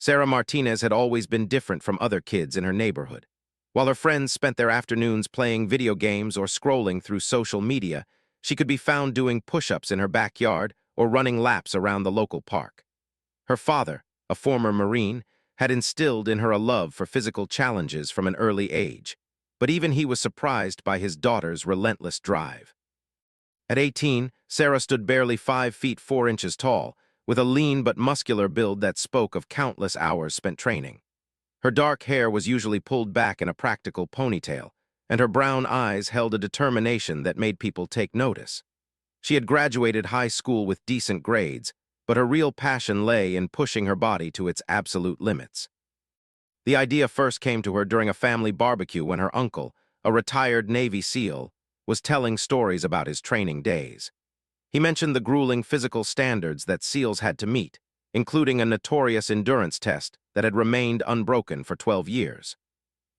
Sarah Martinez had always been different from other kids in her neighborhood. While her friends spent their afternoons playing video games or scrolling through social media, she could be found doing push-ups in her backyard or running laps around the local park. Her father, a former Marine, had instilled in her a love for physical challenges from an early age, but even he was surprised by his daughter's relentless drive. At 18, Sarah stood barely 5 feet 4 inches tall, with a lean but muscular build that spoke of countless hours spent training. Her dark hair was usually pulled back in a practical ponytail, and her brown eyes held a determination that made people take notice. She had graduated high school with decent grades, but her real passion lay in pushing her body to its absolute limits. The idea first came to her during a family barbecue when her uncle, a retired Navy SEAL, was telling stories about his training days. He mentioned the grueling physical standards that SEALs had to meet, including a notorious endurance test that had remained unbroken for 12 years.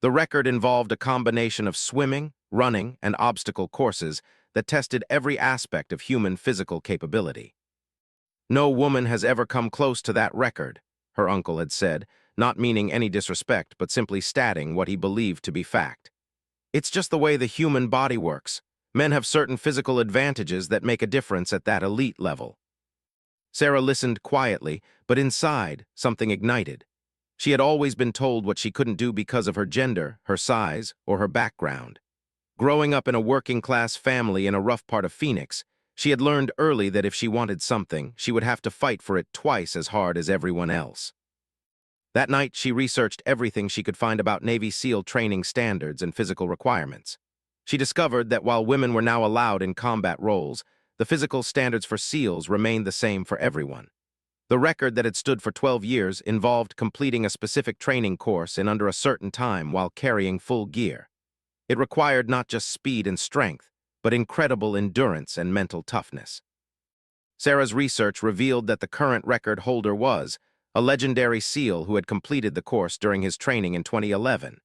The record involved a combination of swimming, running, and obstacle courses that tested every aspect of human physical capability. "No woman has ever come close to that record," her uncle had said, not meaning any disrespect but simply stating what he believed to be fact. "It's just the way the human body works. Men have certain physical advantages that make a difference at that elite level." Sarah listened quietly, but inside, something ignited. She had always been told what she couldn't do because of her gender, her size, or her background. Growing up in a working-class family in a rough part of Phoenix, she had learned early that if she wanted something, she would have to fight for it twice as hard as everyone else. That night, she researched everything she could find about Navy SEAL training standards and physical requirements. She discovered that while women were now allowed in combat roles, the physical standards for SEALs remained the same for everyone. The record that had stood for 12 years involved completing a specific training course in under a certain time while carrying full gear. It required not just speed and strength, but incredible endurance and mental toughness. Sarah's research revealed that the current record holder was a legendary SEAL who had completed the course during his training in 2011.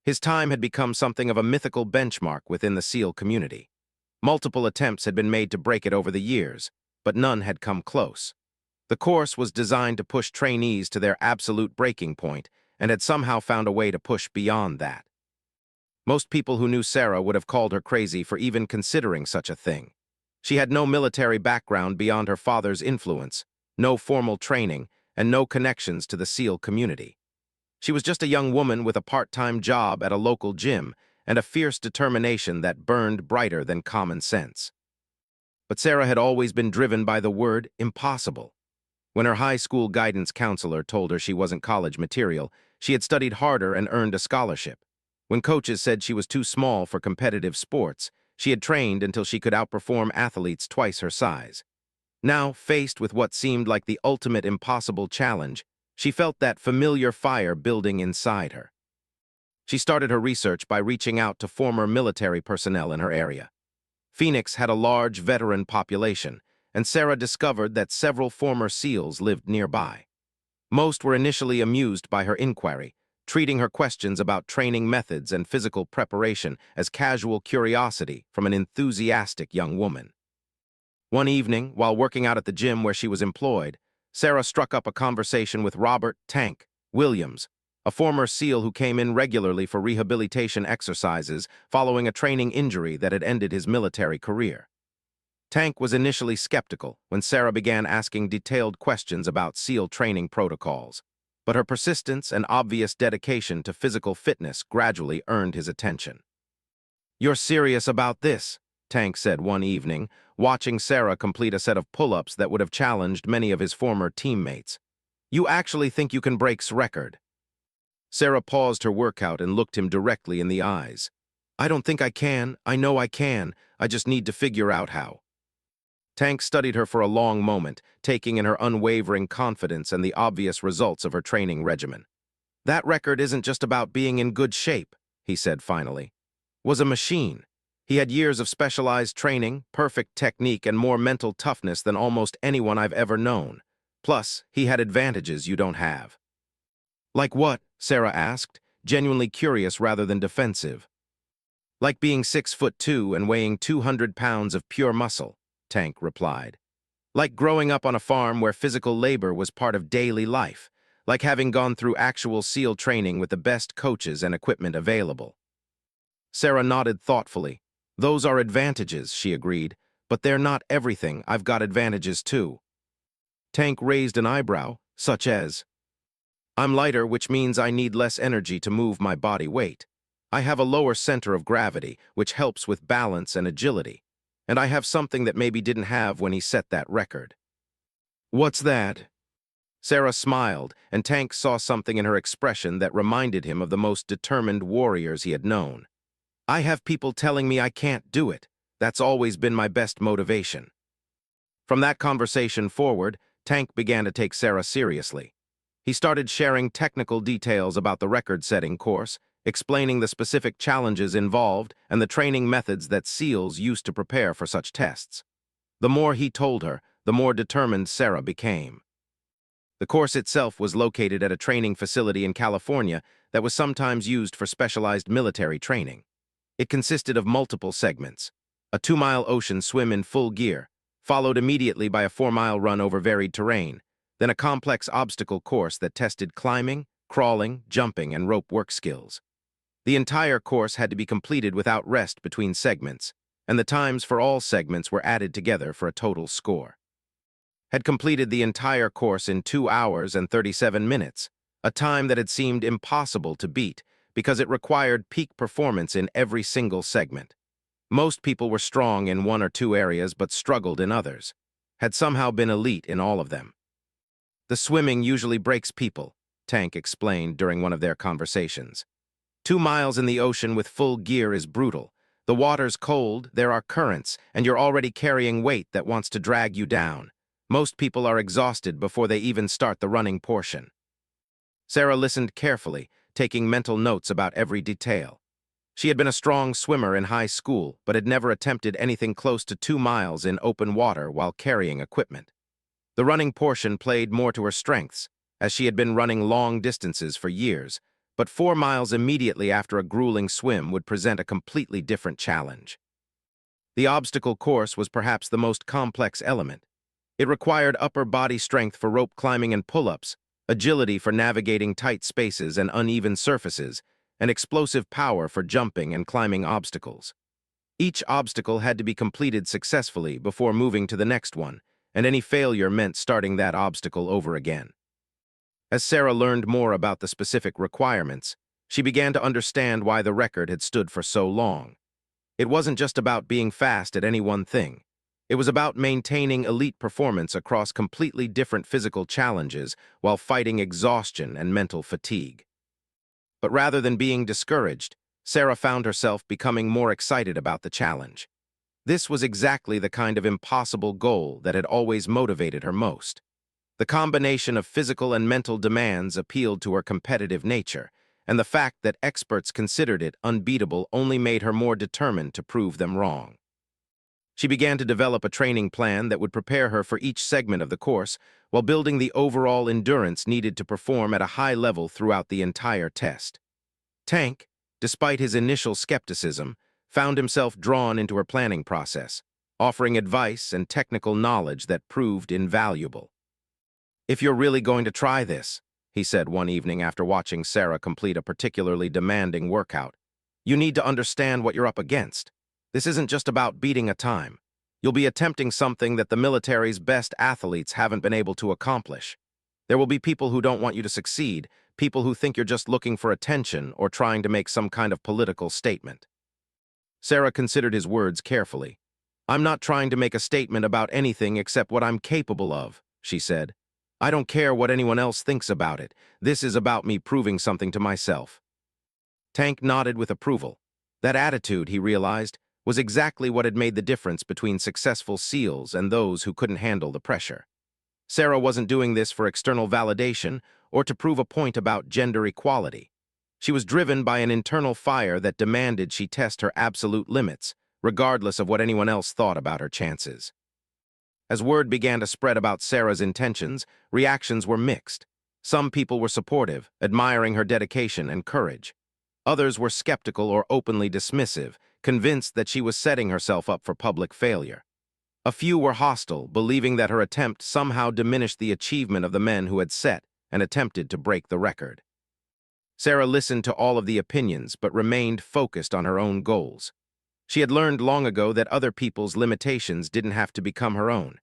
His time had become something of a mythical benchmark within the SEAL community. Multiple attempts had been made to break it over the years, but none had come close. The course was designed to push trainees to their absolute breaking point and had somehow found a way to push beyond that. Most people who knew Sarah would have called her crazy for even considering such a thing. She had no military background beyond her father's influence, no formal training, and no connections to the SEAL community. She was just a young woman with a part-time job at a local gym and a fierce determination that burned brighter than common sense. But Sarah had always been driven by the word impossible. When her high school guidance counselor told her she wasn't college material, she had studied harder and earned a scholarship. When coaches said she was too small for competitive sports, she had trained until she could outperform athletes twice her size. Now, faced with what seemed like the ultimate impossible challenge, she felt that familiar fire building inside her. She started her research by reaching out to former military personnel in her area. Phoenix had a large veteran population, and Sarah discovered that several former SEALs lived nearby. Most were initially amused by her inquiry, treating her questions about training methods and physical preparation as casual curiosity from an enthusiastic young woman. One evening, while working out at the gym where she was employed, Sarah struck up a conversation with Robert "Tank" Williams, a former SEAL who came in regularly for rehabilitation exercises following a training injury that had ended his military career. Tank was initially skeptical when Sarah began asking detailed questions about SEAL training protocols, but her persistence and obvious dedication to physical fitness gradually earned his attention. "You're serious about this?" Tank said one evening, watching Sarah complete a set of pull-ups that would have challenged many of his former teammates. "You actually think you can break's record?" Sarah paused her workout and looked him directly in the eyes. "I don't think I can. I know I can. I just need to figure out how." Tank studied her for a long moment, taking in her unwavering confidence and the obvious results of her training regimen. "That record isn't just about being in good shape," he said finally. "Was a machine. He had years of specialized training, perfect technique, and more mental toughness than almost anyone I've ever known. Plus, he had advantages you don't have." "Like what?" Sarah asked, genuinely curious rather than defensive. "Like being 6'2" and weighing 200 pounds of pure muscle," Tank replied. "Like growing up on a farm where physical labor was part of daily life. like having gone through actual SEAL training with the best coaches and equipment available. Sarah nodded thoughtfully. Those are advantages, she agreed, but they're not everything. I've got advantages too. Tank raised an eyebrow, such as, I'm lighter, which means I need less energy to move my body weight. I have a lower center of gravity, which helps with balance and agility. And I have something that maybe didn't have when he set that record. What's that? Sarah smiled, and Tank saw something in her expression that reminded him of the most determined warriors he had known. I have people telling me I can't do it. That's always been my best motivation. From that conversation forward, Tank began to take Sarah seriously. He started sharing technical details about the record-setting course, explaining the specific challenges involved and the training methods that SEALs used to prepare for such tests. The more he told her, the more determined Sarah became. The course itself was located at a training facility in California that was sometimes used for specialized military training. It consisted of multiple segments: a 2-mile ocean swim in full gear, followed immediately by a 4-mile run over varied terrain, then a complex obstacle course that tested climbing, crawling, jumping, and rope work skills. The entire course had to be completed without rest between segments, and the times for all segments were added together for a total score. Had completed the entire course in 2 hours and 37 minutes, a time that had seemed impossible to beat because it required peak performance in every single segment. Most people were strong in one or two areas but struggled in others, had somehow been elite in all of them. The swimming usually breaks people, Tank explained during one of their conversations. 2 miles in the ocean with full gear is brutal. The water's cold, there are currents, and you're already carrying weight that wants to drag you down. Most people are exhausted before they even start the running portion. Sarah listened carefully, taking mental notes about every detail. She had been a strong swimmer in high school, but had never attempted anything close to 2 miles in open water while carrying equipment. The running portion played more to her strengths, as she had been running long distances for years, but 4 miles immediately after a grueling swim would present a completely different challenge. The obstacle course was perhaps the most complex element. It required upper body strength for rope climbing and pull-ups, agility for navigating tight spaces and uneven surfaces, and explosive power for jumping and climbing obstacles. Each obstacle had to be completed successfully before moving to the next one, and any failure meant starting that obstacle over again. As Sarah learned more about the specific requirements, she began to understand why the record had stood for so long. It wasn't just about being fast at any one thing. It was about maintaining elite performance across completely different physical challenges while fighting exhaustion and mental fatigue. But rather than being discouraged, Sarah found herself becoming more excited about the challenge. This was exactly the kind of impossible goal that had always motivated her most. The combination of physical and mental demands appealed to her competitive nature, and the fact that experts considered it unbeatable only made her more determined to prove them wrong. She began to develop a training plan that would prepare her for each segment of the course while building the overall endurance needed to perform at a high level throughout the entire test. Tank, despite his initial skepticism, found himself drawn into her planning process, offering advice and technical knowledge that proved invaluable. "If you're really going to try this," he said one evening after watching Sarah complete a particularly demanding workout, "you need to understand what you're up against. This isn't just about beating a time. You'll be attempting something that the military's best athletes haven't been able to accomplish. There will be people who don't want you to succeed, people who think you're just looking for attention or trying to make some kind of political statement." Sarah considered his words carefully. "I'm not trying to make a statement about anything except what I'm capable of," she said. "I don't care what anyone else thinks about it. This is about me proving something to myself." Tank nodded with approval. That attitude, he realized, was exactly what had made the difference between successful SEALs and those who couldn't handle the pressure. Sarah wasn't doing this for external validation or to prove a point about gender equality. She was driven by an internal fire that demanded she test her absolute limits, regardless of what anyone else thought about her chances. As word began to spread about Sarah's intentions, reactions were mixed. Some people were supportive, admiring her dedication and courage. Others were skeptical or openly dismissive, convinced that she was setting herself up for public failure. A few were hostile, believing that her attempt somehow diminished the achievement of the men who had set and attempted to break the record. Sarah listened to all of the opinions but remained focused on her own goals. She had learned long ago that other people's limitations didn't have to become her own.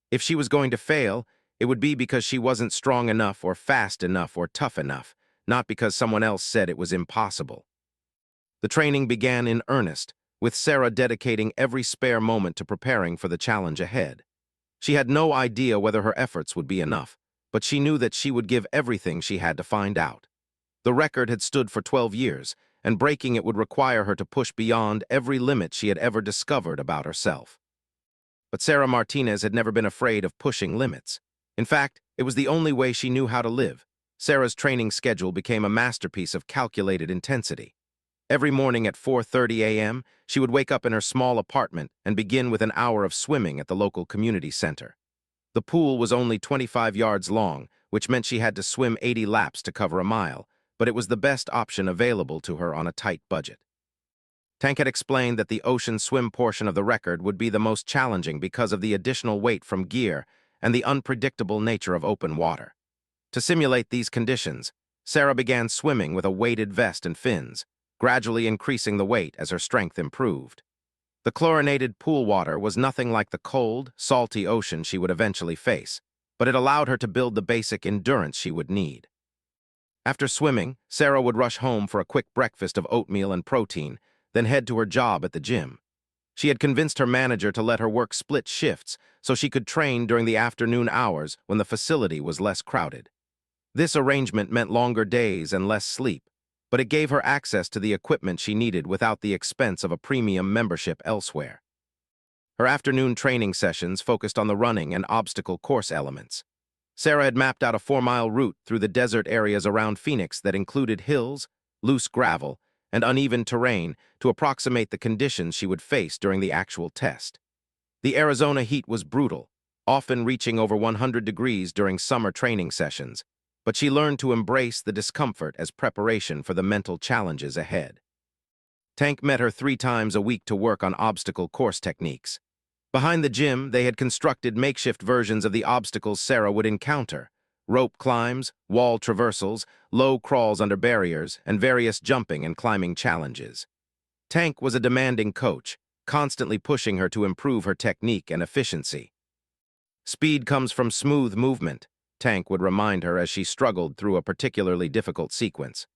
If she was going to fail, it would be because she wasn't strong enough or fast enough or tough enough, not because someone else said it was impossible. The training began in earnest, with Sarah dedicating every spare moment to preparing for the challenge ahead. She had no idea whether her efforts would be enough, but she knew that she would give everything she had to find out. The record had stood for 12 years, and breaking it would require her to push beyond every limit she had ever discovered about herself. But Sarah Martinez had never been afraid of pushing limits. In fact, it was the only way she knew how to live. Sarah's training schedule became a masterpiece of calculated intensity. Every morning at 4:30 a.m., she would wake up in her small apartment and begin with an hour of swimming at the local community center. The pool was only 25 yards long, which meant she had to swim 80 laps to cover a mile, but it was the best option available to her on a tight budget. Tank had explained that the ocean swim portion of the record would be the most challenging because of the additional weight from gear and the unpredictable nature of open water. To simulate these conditions, Sarah began swimming with a weighted vest and fins, gradually increasing the weight as her strength improved. The chlorinated pool water was nothing like the cold, salty ocean she would eventually face, but it allowed her to build the basic endurance she would need. After swimming, Sarah would rush home for a quick breakfast of oatmeal and protein, then head to her job at the gym. She had convinced her manager to let her work split shifts so she could train during the afternoon hours when the facility was less crowded. This arrangement meant longer days and less sleep, but it gave her access to the equipment she needed without the expense of a premium membership elsewhere. Her afternoon training sessions focused on the running and obstacle course elements. Sarah had mapped out a 4-mile route through the desert areas around Phoenix that included hills, loose gravel, and uneven terrain to approximate the conditions she would face during the actual test. The Arizona heat was brutal, often reaching over 100 degrees during summer training sessions, but she learned to embrace the discomfort as preparation for the mental challenges ahead. Tank met her 3 times a week to work on obstacle course techniques. Behind the gym, they had constructed makeshift versions of the obstacles Sarah would encounter: rope climbs, wall traversals, low crawls under barriers, and various jumping and climbing challenges. Tank was a demanding coach, constantly pushing her to improve her technique and efficiency. "Speed comes from smooth movement," Tank would remind her as she struggled through a particularly difficult sequence.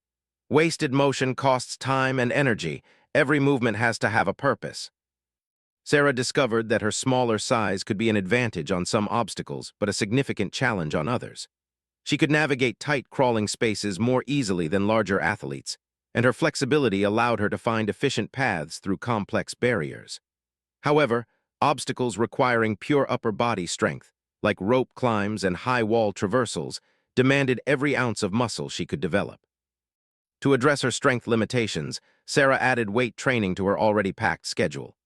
"Wasted motion costs time and energy. Every movement has to have a purpose." Sarah discovered that her smaller size could be an advantage on some obstacles, but a significant challenge on others. She could navigate tight crawling spaces more easily than larger athletes, and her flexibility allowed her to find efficient paths through complex barriers. However, obstacles requiring pure upper body strength, like rope climbs and high wall traversals, demanded every ounce of muscle she could develop. To address her strength limitations, Sarah added weight training to her already packed schedule.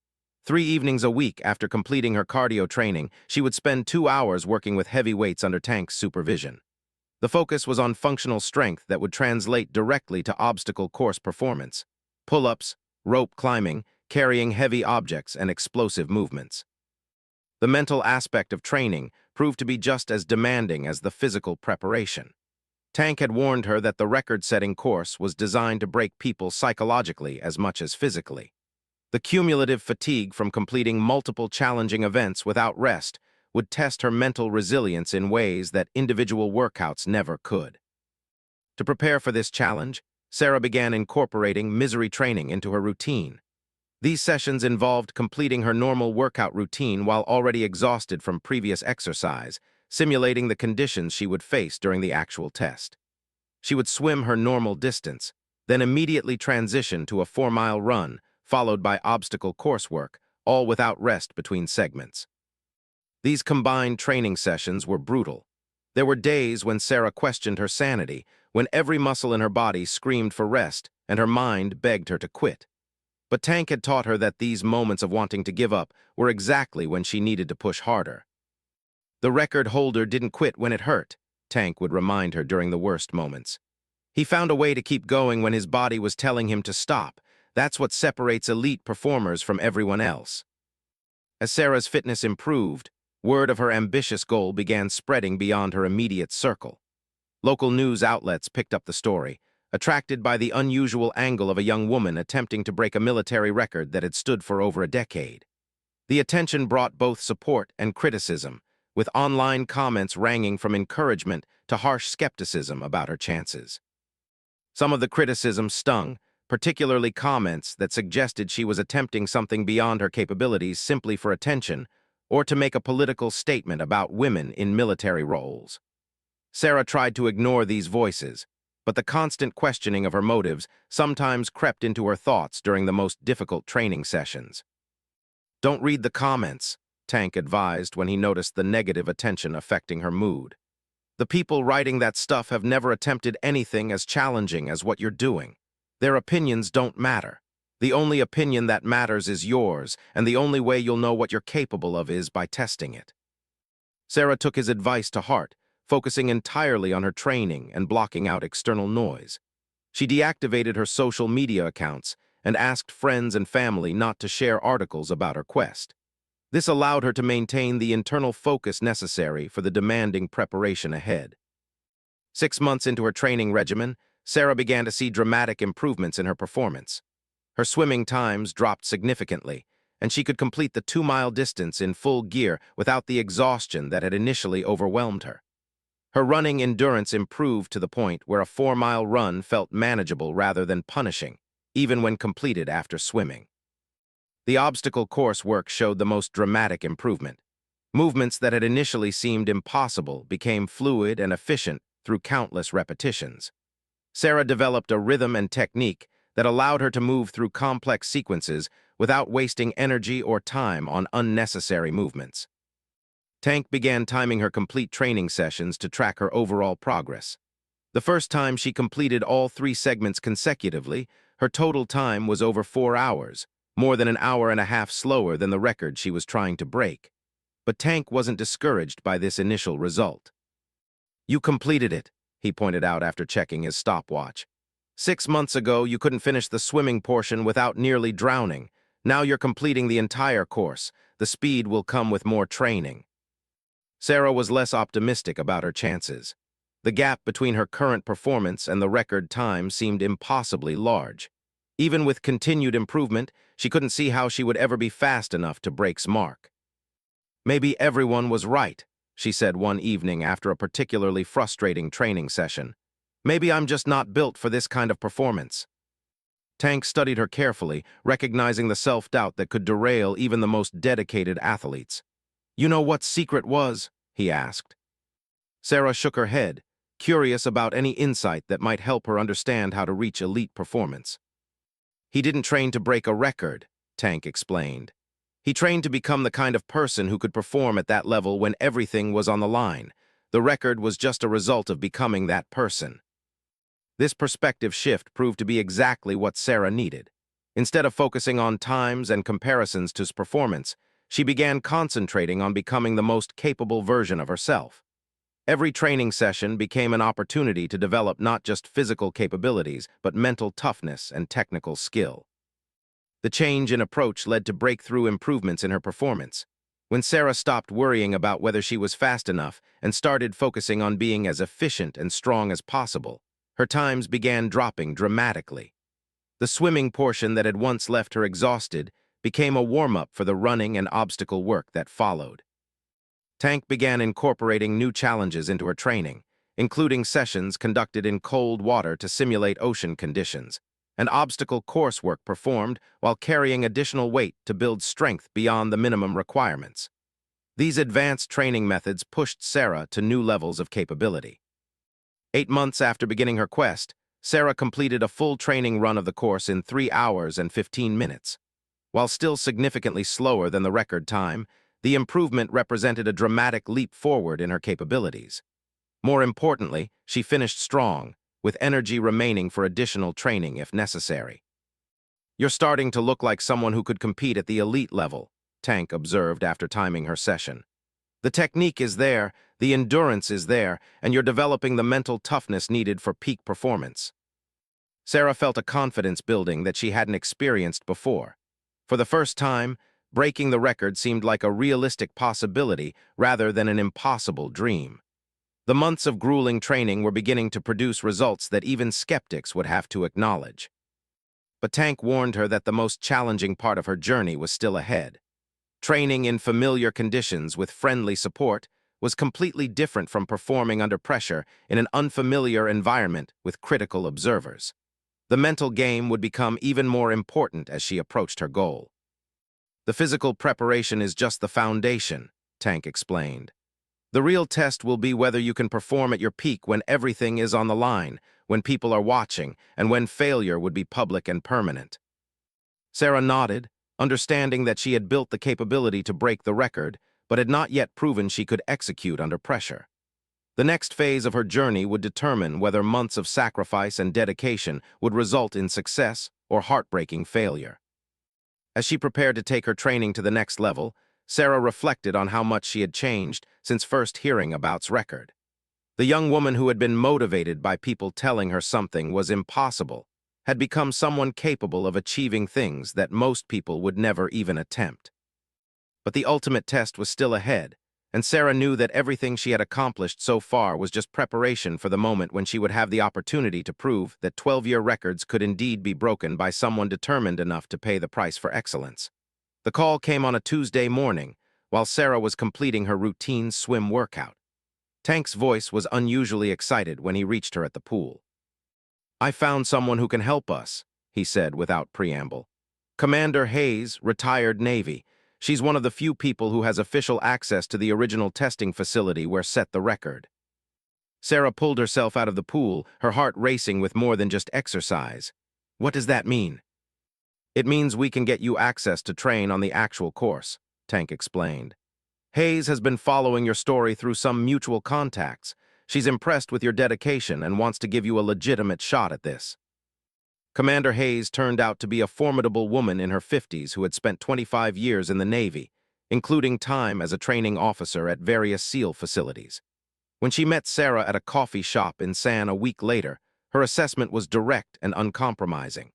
3 evenings a week after completing her cardio training, she would spend 2 hours working with heavy weights under Tank's supervision. The focus was on functional strength that would translate directly to obstacle course performance: pull-ups, rope climbing, carrying heavy objects, and explosive movements. The mental aspect of training proved to be just as demanding as the physical preparation. Tank had warned her that the record-setting course was designed to break people psychologically as much as physically. The cumulative fatigue from completing multiple challenging events without rest would test her mental resilience in ways that individual workouts never could. To prepare for this challenge, Sarah began incorporating misery training into her routine. These sessions involved completing her normal workout routine while already exhausted from previous exercise, simulating the conditions she would face during the actual test. She would swim her normal distance, then immediately transition to a 4-mile run, followed by obstacle coursework, all without rest between segments. These combined training sessions were brutal. There were days when Sarah questioned her sanity, when every muscle in her body screamed for rest and her mind begged her to quit. But Tank had taught her that these moments of wanting to give up were exactly when she needed to push harder. "The record holder didn't quit when it hurt," Tank would remind her during the worst moments. "He found a way to keep going when his body was telling him to stop. That's what separates elite performers from everyone else." As Sarah's fitness improved, word of her ambitious goal began spreading beyond her immediate circle. Local news outlets picked up the story, attracted by the unusual angle of a young woman attempting to break a military record that had stood for over a decade. The attention brought both support and criticism, with online comments ranging from encouragement to harsh skepticism about her chances. Some of the criticism stung, particularly comments that suggested she was attempting something beyond her capabilities simply for attention or to make a political statement about women in military roles. Sarah tried to ignore these voices, but the constant questioning of her motives sometimes crept into her thoughts during the most difficult training sessions. "Don't read the comments," Tank advised when he noticed the negative attention affecting her mood. "The people writing that stuff have never attempted anything as challenging as what you're doing. Their opinions don't matter. The only opinion that matters is yours, and the only way you'll know what you're capable of is by testing it." Sarah took his advice to heart, focusing entirely on her training and blocking out external noise. She deactivated her social media accounts and asked friends and family not to share articles about her quest. This allowed her to maintain the internal focus necessary for the demanding preparation ahead. 6 months into her training regimen, Sarah began to see dramatic improvements in her performance. Her swimming times dropped significantly, and she could complete the 2-mile distance in full gear without the exhaustion that had initially overwhelmed her. Her running endurance improved to the point where a 4-mile run felt manageable rather than punishing, even when completed after swimming. The obstacle course work showed the most dramatic improvement. Movements that had initially seemed impossible became fluid and efficient through countless repetitions. Sarah developed a rhythm and technique that allowed her to move through complex sequences without wasting energy or time on unnecessary movements. Tank began timing her complete training sessions to track her overall progress. The first time she completed all 3 segments consecutively, her total time was over 4 hours, more than an hour and a half slower than the record she was trying to break. But Tank wasn't discouraged by this initial result. "You completed it," he pointed out after checking his stopwatch. "6 months ago, you couldn't finish the swimming portion without nearly drowning. Now you're completing the entire course. The speed will come with more training." Sarah was less optimistic about her chances. The gap between her current performance and the record time seemed impossibly large. Even with continued improvement, she couldn't see how she would ever be fast enough to break's mark. "Maybe everyone was right," she said one evening after a particularly frustrating training session. "Maybe I'm just not built for this kind of performance." Tank studied her carefully, recognizing the self-doubt that could derail even the most dedicated athletes. "You know what secret was?" he asked. Sarah shook her head, curious about any insight that might help her understand how to reach elite performance. "He didn't train to break a record," Tank explained. "He trained to become the kind of person who could perform at that level when everything was on the line. The record was just a result of becoming that person." This perspective shift proved to be exactly what Sarah needed. Instead of focusing on times and comparisons to his performance, she began concentrating on becoming the most capable version of herself. Every training session became an opportunity to develop not just physical capabilities, but mental toughness and technical skill. The change in approach led to breakthrough improvements in her performance. When Sarah stopped worrying about whether she was fast enough and started focusing on being as efficient and strong as possible, her times began dropping dramatically. The swimming portion that had once left her exhausted became a warm-up for the running and obstacle work that followed. Tank began incorporating new challenges into her training, including sessions conducted in cold water to simulate ocean conditions, and obstacle coursework performed while carrying additional weight to build strength beyond the minimum requirements. These advanced training methods pushed Sarah to new levels of capability. 8 months after beginning her quest, Sarah completed a full training run of the course in 3 hours and 15 minutes. While still significantly slower than the record time, the improvement represented a dramatic leap forward in her capabilities. More importantly, she finished strong, with energy remaining for additional training if necessary. "You're starting to look like someone who could compete at the elite level," Tank observed after timing her session. "The technique is there, the endurance is there, and you're developing the mental toughness needed for peak performance." Sarah felt a confidence building that she hadn't experienced before. For the first time, breaking the record seemed like a realistic possibility rather than an impossible dream. The months of grueling training were beginning to produce results that even skeptics would have to acknowledge. But Tank warned her that the most challenging part of her journey was still ahead. Training in familiar conditions with friendly support was completely different from performing under pressure in an unfamiliar environment with critical observers. The mental game would become even more important as she approached her goal. The physical preparation is just the foundation, Tank explained. The real test will be whether you can perform at your peak when everything is on the line, when people are watching, and when failure would be public and permanent. Sarah nodded, understanding that she had built the capability to break the record, but had not yet proven she could execute under pressure. The next phase of her journey would determine whether months of sacrifice and dedication would result in success or heartbreaking failure. As she prepared to take her training to the next level, Sarah reflected on how much she had changed since first hearing about's record. The young woman who had been motivated by people telling her something was impossible had become someone capable of achieving things that most people would never even attempt. But the ultimate test was still ahead, and Sarah knew that everything she had accomplished so far was just preparation for the moment when she would have the opportunity to prove that 12-year records could indeed be broken by someone determined enough to pay the price for excellence. The call came on a Tuesday morning, while Sarah was completing her routine swim workout. Tank's voice was unusually excited when he reached her at the pool. "I found someone who can help us," he said without preamble. "Commander Hayes, retired Navy. She's one of the few people who has official access to the original testing facility where set the record." Sarah pulled herself out of the pool, her heart racing with more than just exercise. "What does that mean?" "It means we can get you access to train on the actual course," Tank explained. "Hayes has been following your story through some mutual contacts. She's impressed with your dedication and wants to give you a legitimate shot at this." Commander Hayes turned out to be a formidable woman in her 50s who had spent 25 years in the Navy, including time as a training officer at various SEAL facilities. When she met Sarah at a coffee shop in San a week later, her assessment was direct and uncompromising.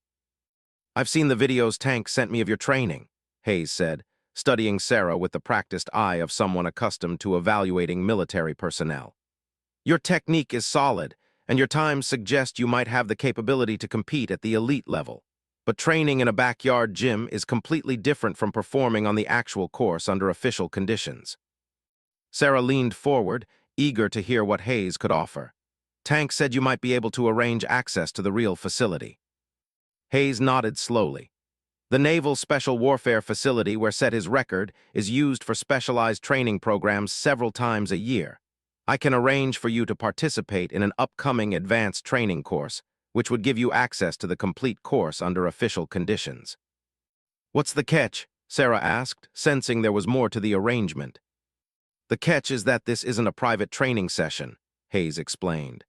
"I've seen the videos Tank sent me of your training," Hayes said, studying Sarah with the practiced eye of someone accustomed to evaluating military personnel. "Your technique is solid, and your times suggest you might have the capability to compete at the elite level. But training in a backyard gym is completely different from performing on the actual course under official conditions." Sarah leaned forward, eager to hear what Hayes could offer. "Tank said you might be able to arrange access to the real facility." Hayes nodded slowly. "The Naval Special Warfare Facility where set his record is used for specialized training programs several times a year. I can arrange for you to participate in an upcoming advanced training course, which would give you access to the complete course under official conditions." "What's the catch?" Sarah asked, sensing there was more to the arrangement. "The catch is that this isn't a private training session," Hayes explained.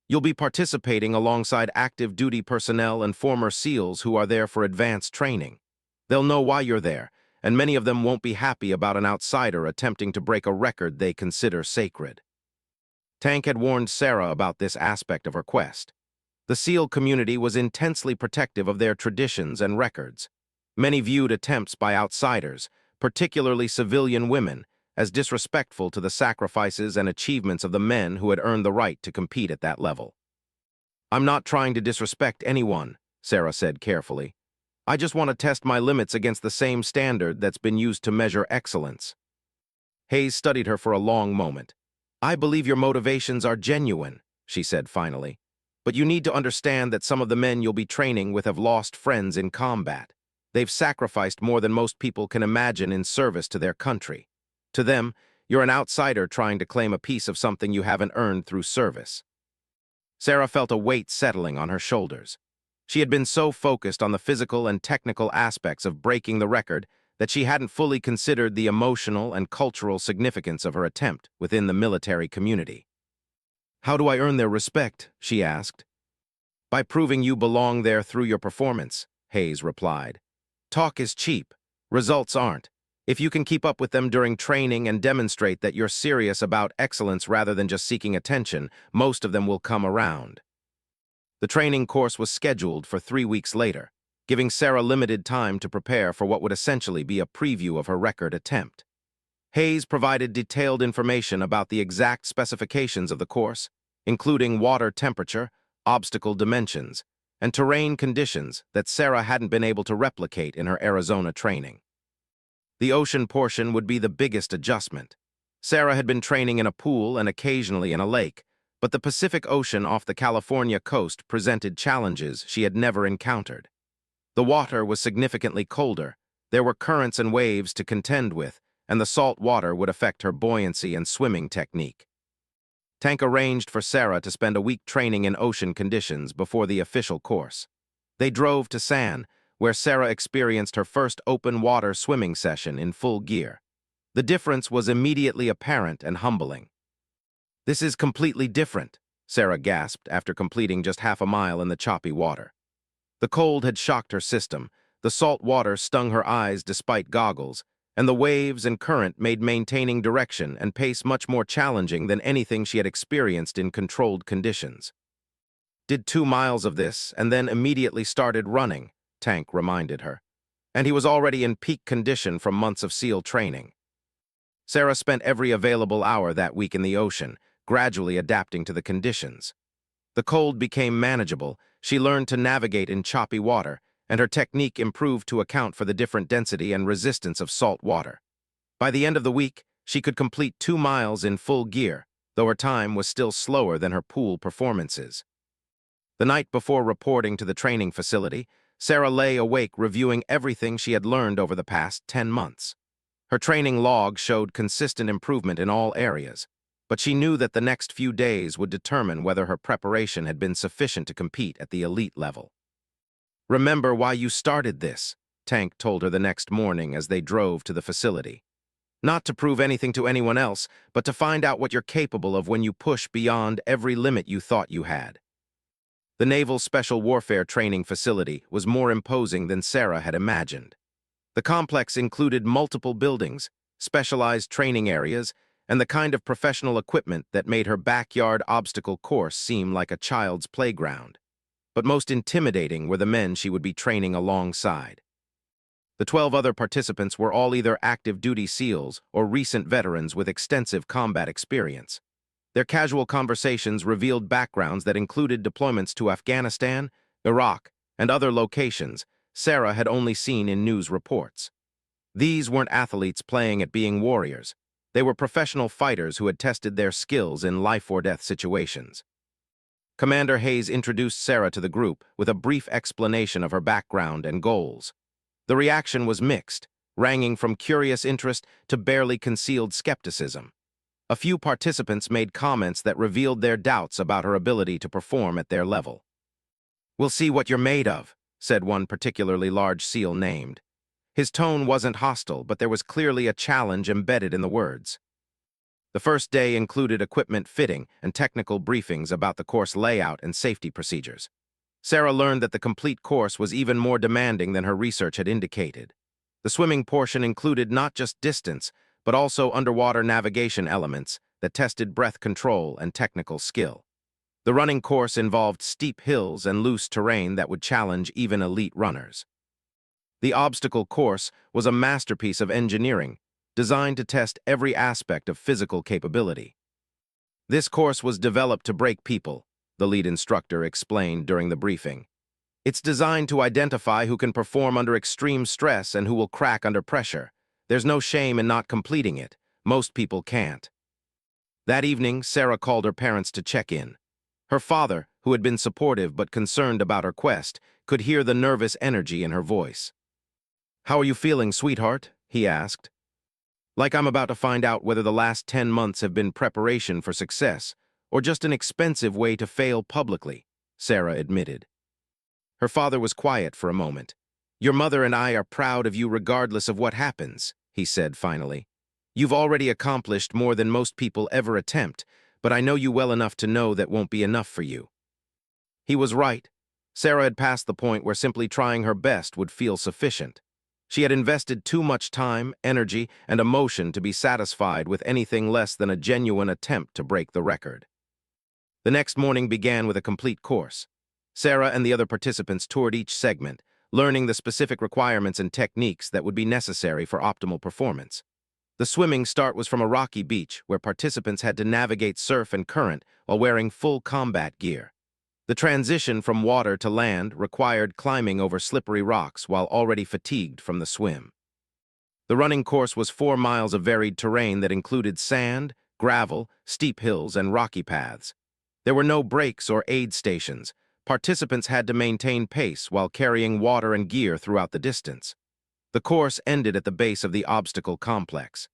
"You'll be participating alongside active duty personnel and former SEALs who are there for advanced training. They'll know why you're there, and many of them won't be happy about an outsider attempting to break a record they consider sacred." Tank had warned Sarah about this aspect of her quest. The SEAL community was intensely protective of their traditions and records. Many viewed attempts by outsiders, particularly civilian women, as disrespectful to the sacrifices and achievements of the men who had earned the right to compete at that level. "I'm not trying to disrespect anyone," Sarah said carefully. "I just want to test my limits against the same standard that's been used to measure excellence." Hayes studied her for a long moment. "I believe your motivations are genuine," she said finally. "But you need to understand that some of the men you'll be training with have lost friends in combat. They've sacrificed more than most people can imagine in service to their country. To them, you're an outsider trying to claim a piece of something you haven't earned through service." Sarah felt a weight settling on her shoulders. She had been so focused on the physical and technical aspects of breaking the record that she hadn't fully considered the emotional and cultural significance of her attempt within the military community. "How do I earn their respect?" she asked. "By proving you belong there through your performance," Hayes replied. "Talk is cheap. Results aren't. If you can keep up with them during training and demonstrate that you're serious about excellence rather than just seeking attention, most of them will come around." The training course was scheduled for 3 weeks later, giving Sarah limited time to prepare for what would essentially be a preview of her record attempt. Hayes provided detailed information about the exact specifications of the course, including water temperature, obstacle dimensions, and terrain conditions that Sarah hadn't been able to replicate in her Arizona training. The ocean portion would be the biggest adjustment. Sarah had been training in a pool and occasionally in a lake, but the Pacific Ocean off the California coast presented challenges she had never encountered. The water was significantly colder, there were currents and waves to contend with, and the salt water would affect her buoyancy and swimming technique. Tank arranged for Sarah to spend a week training in ocean conditions before the official course. They drove to San, where Sarah experienced her first open water swimming session in full gear. The difference was immediately apparent and humbling. "This is completely different," Sarah gasped after completing just half a mile in the choppy water. The cold had shocked her system, the salt water stung her eyes despite goggles, and the waves and current made maintaining direction and pace much more challenging than anything she had experienced in controlled conditions. "Did 2 miles of this and then immediately started running," Tank reminded her. "And he was already in peak condition from months of SEAL training." Sarah spent every available hour that week in the ocean, gradually adapting to the conditions. The cold became manageable, she learned to navigate in choppy water, and her technique improved to account for the different density and resistance of salt water. By the end of the week, she could complete 2 miles in full gear, though her time was still slower than her pool performances. The night before reporting to the training facility, Sarah lay awake reviewing everything she had learned over the past 10 months. Her training log showed consistent improvement in all areas, but she knew that the next few days would determine whether her preparation had been sufficient to compete at the elite level. "Remember why you started this," Tank told her the next morning as they drove to the facility. "Not to prove anything to anyone else, but to find out what you're capable of when you push beyond every limit you thought you had." The Naval Special Warfare Training Facility was more imposing than Sarah had imagined. The complex included multiple buildings, specialized training areas, and the kind of professional equipment that made her backyard obstacle course seem like a child's playground. But most intimidating were the men she would be training alongside. The 12 other participants were all either active duty SEALs or recent veterans with extensive combat experience. Their casual conversations revealed backgrounds that included deployments to Afghanistan, Iraq, and other locations Sarah had only seen in news reports. These weren't athletes playing at being warriors. They were professional fighters who had tested their skills in life-or-death situations. Commander Hayes introduced Sarah to the group with a brief explanation of her background and goals. The reaction was mixed, ranging from curious interest to barely concealed skepticism. A few participants made comments that revealed their doubts about her ability to perform at their level. "We'll see what you're made of," said one particularly large SEAL named. His tone wasn't hostile, but there was clearly a challenge embedded in the words. The first day included equipment fitting and technical briefings about the course layout and safety procedures. Sarah learned that the complete course was even more demanding than her research had indicated. The swimming portion included not just distance, but also underwater navigation elements that tested breath control and technical skill. The running course involved steep hills and loose terrain that would challenge even elite runners. The obstacle course was a masterpiece of engineering, designed to test every aspect of physical capability. "This course was developed to break people," the lead instructor explained during the briefing. "It's designed to identify who can perform under extreme stress and who will crack under pressure. There's no shame in not completing it. Most people can't." That evening, Sarah called her parents to check in. Her father, who had been supportive but concerned about her quest, could hear the nervous energy in her voice. "How are you feeling, sweetheart?" he asked. "Like I'm about to find out whether the last 10 months have been preparation for success, or just an expensive way to fail publicly," Sarah admitted. Her father was quiet for a moment. "Your mother and I are proud of you regardless of what happens," he said finally. "You've already accomplished more than most people ever attempt, but I know you well enough to know that won't be enough for you." He was right. Sarah had passed the point where simply trying her best would feel sufficient. She had invested too much time, energy, and emotion to be satisfied with anything less than a genuine attempt to break the record. The next morning began with a complete course. Sarah and the other participants toured each segment, learning the specific requirements and techniques that would be necessary for optimal performance. The swimming start was from a rocky beach where participants had to navigate surf and current while wearing full combat gear. The transition from water to land required climbing over slippery rocks while already fatigued from the swim. The running course was 4 miles of varied terrain that included sand, gravel, steep hills, and rocky paths. There were no breaks or aid stations. Participants had to maintain pace while carrying water and gear throughout the distance. The course ended at the base of the obstacle complex.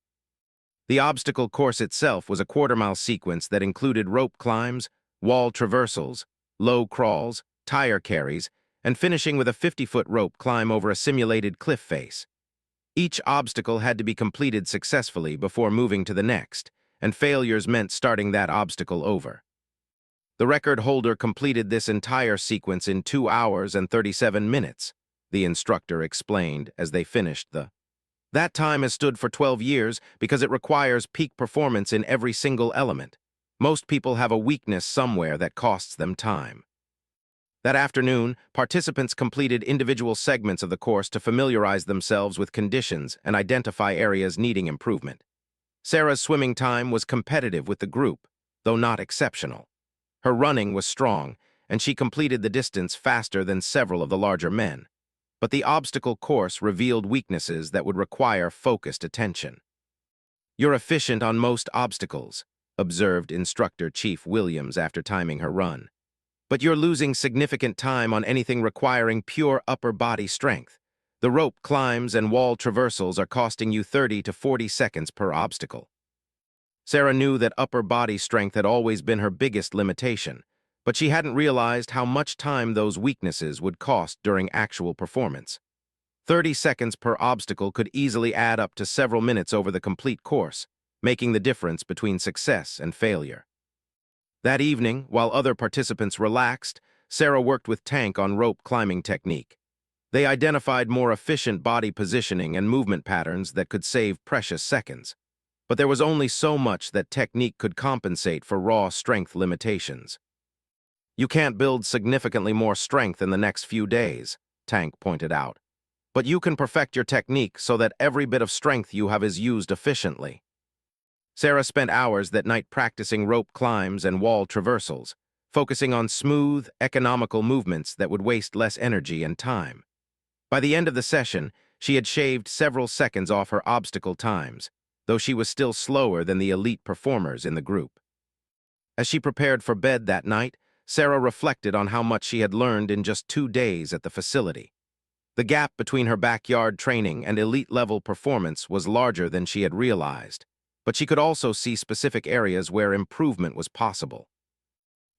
The obstacle course itself was a quarter-mile sequence that included rope climbs, wall traversals, low crawls, tire carries, and finishing with a 50-foot rope climb over a simulated cliff face. Each obstacle had to be completed successfully before moving to the next, and failures meant starting that obstacle over. The record holder completed this entire sequence in 2 hours and 37 minutes, the instructor explained as they finished That time has stood for 12 years because it requires peak performance in every single element. Most people have a weakness somewhere that costs them time. That afternoon, participants completed individual segments of the course to familiarize themselves with conditions and identify areas needing improvement. Sarah's swimming time was competitive with the group, though not exceptional. Her running was strong, and she completed the distance faster than several of the larger men. But the obstacle course revealed weaknesses that would require focused attention. "You're efficient on most obstacles," observed Instructor Chief Williams after timing her run. "But you're losing significant time on anything requiring pure upper body strength. The rope climbs and wall traversals are costing you 30 to 40 seconds per obstacle." Sarah knew that upper body strength had always been her biggest limitation, but she hadn't realized how much time those weaknesses would cost during actual performance. 30 seconds per obstacle could easily add up to several minutes over the complete course, making the difference between success and failure. That evening, while other participants relaxed, Sarah worked with Tank on rope climbing technique. They identified more efficient body positioning and movement patterns that could save precious seconds. But there was only so much that technique could compensate for raw strength limitations. "You can't build significantly more strength in the next few days," Tank pointed out. "But you can perfect your technique so that every bit of strength you have is used efficiently." Sarah spent hours that night practicing rope climbs and wall traversals, focusing on smooth, economical movements that would waste less energy and time. By the end of the session, she had shaved several seconds off her obstacle times, though she was still slower than the elite performers in the group. As she prepared for bed that night, Sarah reflected on how much she had learned in just 2 days at the facility. The gap between her backyard training and elite-level performance was larger than she had realized, but she could also see specific areas where improvement was possible.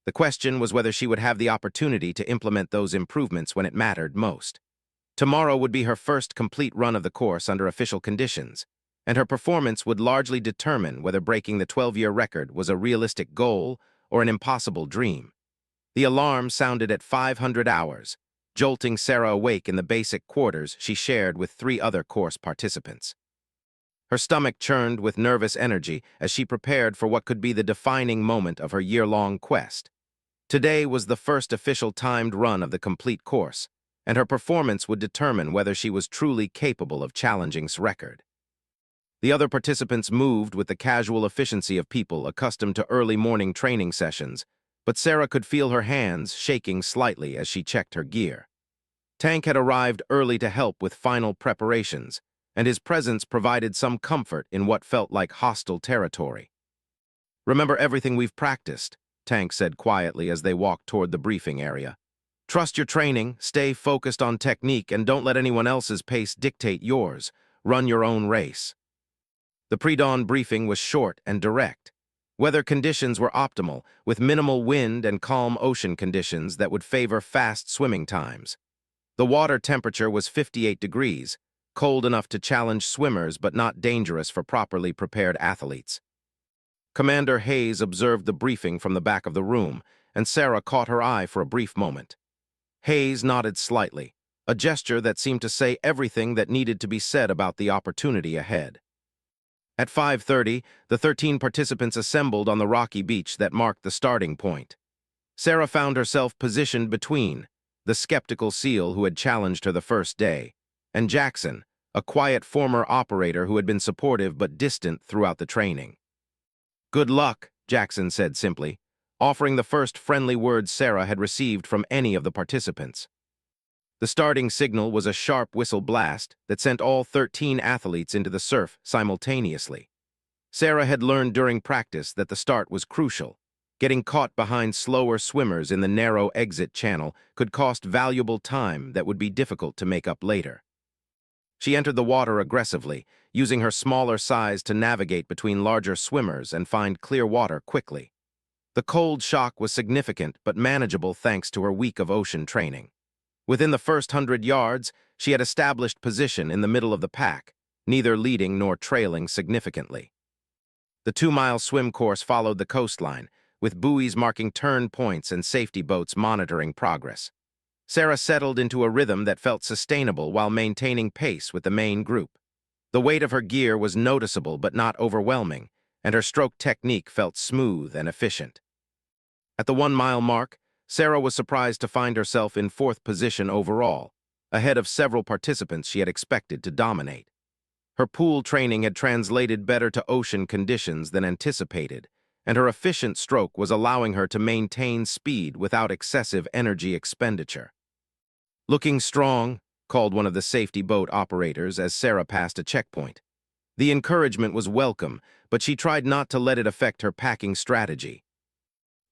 The question was whether she would have the opportunity to implement those improvements when it mattered most. Tomorrow would be her first complete run of the course under official conditions, and her performance would largely determine whether breaking the 12-year record was a realistic goal or an impossible dream. The alarm sounded at 500 hours, jolting Sarah awake in the basic quarters she shared with 3 other course participants. Her stomach churned with nervous energy as she prepared for what could be the defining moment of her year-long quest. Today was the first official timed run of the complete course, and her performance would determine whether she was truly capable of challenging this record. The other participants moved with the casual efficiency of people accustomed to early morning training sessions, but Sarah could feel her hands shaking slightly as she checked her gear. Tank had arrived early to help with final preparations, and his presence provided some comfort in what felt like hostile territory. "Remember everything we've practiced," Tank said quietly as they walked toward the briefing area. "Trust your training, stay focused on technique, and don't let anyone else's pace dictate yours. Run your own race." The pre-dawn briefing was short and direct. Weather conditions were optimal, with minimal wind and calm ocean conditions that would favor fast swimming times. The water temperature was 58 degrees, cold enough to challenge swimmers but not dangerous for properly prepared athletes. Commander Hayes observed the briefing from the back of the room, and Sarah caught her eye for a brief moment. Hayes nodded slightly, a gesture that seemed to say everything that needed to be said about the opportunity ahead. At 5:30, the 13 participants assembled on the rocky beach that marked the starting point. Sarah found herself positioned between the skeptical SEAL who had challenged her the first day, and Jackson, a quiet former operator who had been supportive but distant throughout the training. "Good luck," Jackson said simply, offering the first friendly words Sarah had received from any of the participants. The starting signal was a sharp whistle blast that sent all 13 athletes into the surf simultaneously. Sarah had learned during practice that the start was crucial. Getting caught behind slower swimmers in the narrow exit channel could cost valuable time that would be difficult to make up later. She entered the water aggressively, using her smaller size to navigate between larger swimmers and find clear water quickly. The cold shock was significant but manageable thanks to her week of ocean training. Within the first 100 yards, she had established position in the middle of the pack, neither leading nor trailing significantly. The 2-mile swim course followed the coastline, with buoys marking turn points and safety boats monitoring progress. Sarah settled into a rhythm that felt sustainable while maintaining pace with the main group. The weight of her gear was noticeable but not overwhelming, and her stroke technique felt smooth and efficient. At the 1-mile mark, Sarah was surprised to find herself in 4th position overall, ahead of several participants she had expected to dominate. Her pool training had translated better to ocean conditions than anticipated, and her efficient stroke was allowing her to maintain speed without excessive energy expenditure. "Looking strong," called one of the safety boat operators as Sarah passed a checkpoint. The encouragement was welcome, but she tried not to let it affect her packing strategy.